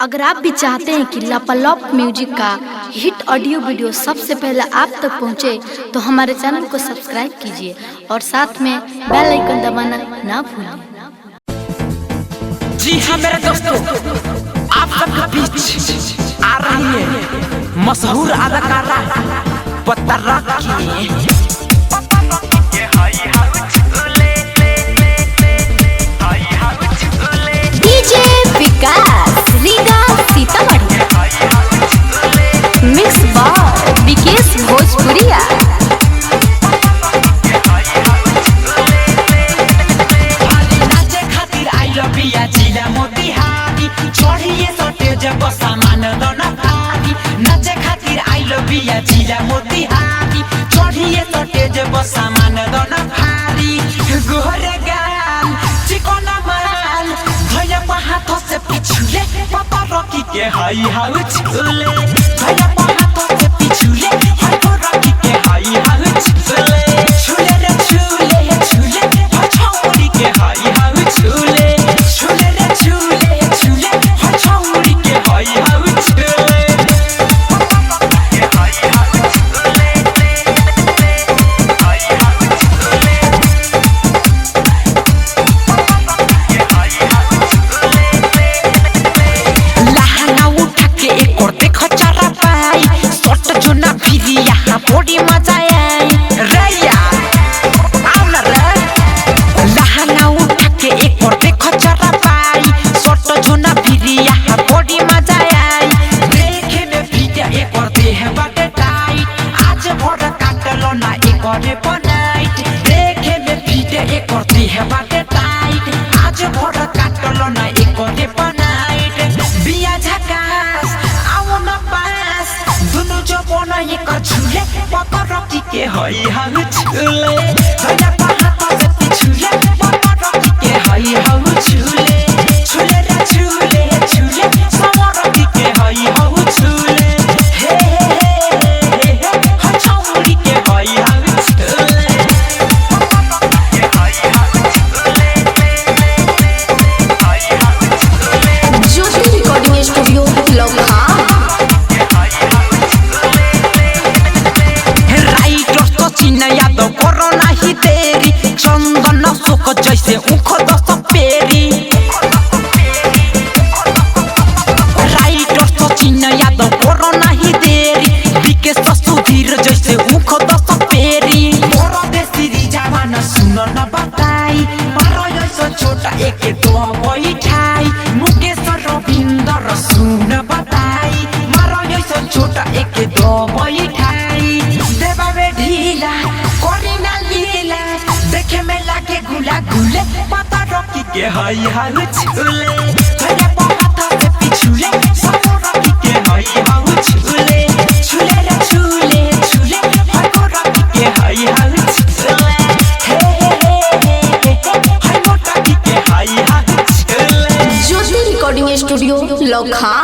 अगर आप भी चाहते हैं कि लापालॉप म्यूजिक का हिट ऑडियो वीडियो सबसे पहले आप तक पहुंचे, तो हमारे चैनल को सब्सक्राइब कीजिए और साथ में बेल आइकन दबाना ना भूलें। जी हाँ मेरे दोस्तों, आप सबके बीच आ रही है मशहूर अदाकारा पता रखी DJ Vikas Riga Sitamarhi, mix by Vikesh Bhojpuriya. नाचे खातिर आई लबिया जिला मोतिहारी, चढ़िए सटे जब सामान दोना भारी। नाचे खातिर आई लबिया जिला मोतिहारी, चढ़िए सटे जब सामान दोना भारी। गोरे गाल चिकन माल भैया हाथों से पिछुले पता रखी के हाई हाउ छुले। भैया हाथों से पिछुले हाई रखी के हाई हाउ छुले। छुले रे छुले छुले हछौड़ी के हाई हाउ छुले। छुले रे छुले छुले हछौड़ी के हाई हाउ छुले। बड़ी मजा आई रैया आउला रे। लहंगा उठा के एक और देखो चरा पाई, सोटो जुना फिरिया बड़ी मजा आई। देखे में फिटा एक और देह बाटे टाइट, आज भोर काटलो ना एक और बनाइट। देखे में फिटा एक और देह बाटे टाइट, आज भोर काटलो ना एक और बनाइट। बिया झकास आओ ना पास, दुनु जो बोना एक झूले पता रखी के हई हाउ छुले। भैया हाथों से पिछुले पता रखी के हई हाउ छुले। छुले रे छुले छुले सब रखी के हई हाउ छुले। हे हे हे हछौड़ी के हई हाउ छुले। ज्योति रिकॉर्डिंग स्टूडियो लखा। चिन्हया तो करो नहीं तेरी, चंदन सुख जैसे उख दस पेरी। राइटर तो चिन्हया तो करो नहीं तेरी, विकेश सुधीर जैसे उख दस पेरी। परदेसी जवान सुन न बताई, मारो जैसे छोटा एक दो बैठाई। मुकेश रविंदर सुन बताई, मारो जैसे छोटा एक दो बैठाई। देवावे ढीला कोरी ना लीला, देखे में लागे गुला गुले पता रखी के हई हाउ छुले। भैया हाथों से पिछुले सब रखी के हई हाउ छुले। छुले रे छुले छुले हाउ रखी के हई हाउ छुले। हे हे हे हाउ रखी के हई हाउ छुले। ज्योति रिकॉर्डिंग स्टूडियो लखा।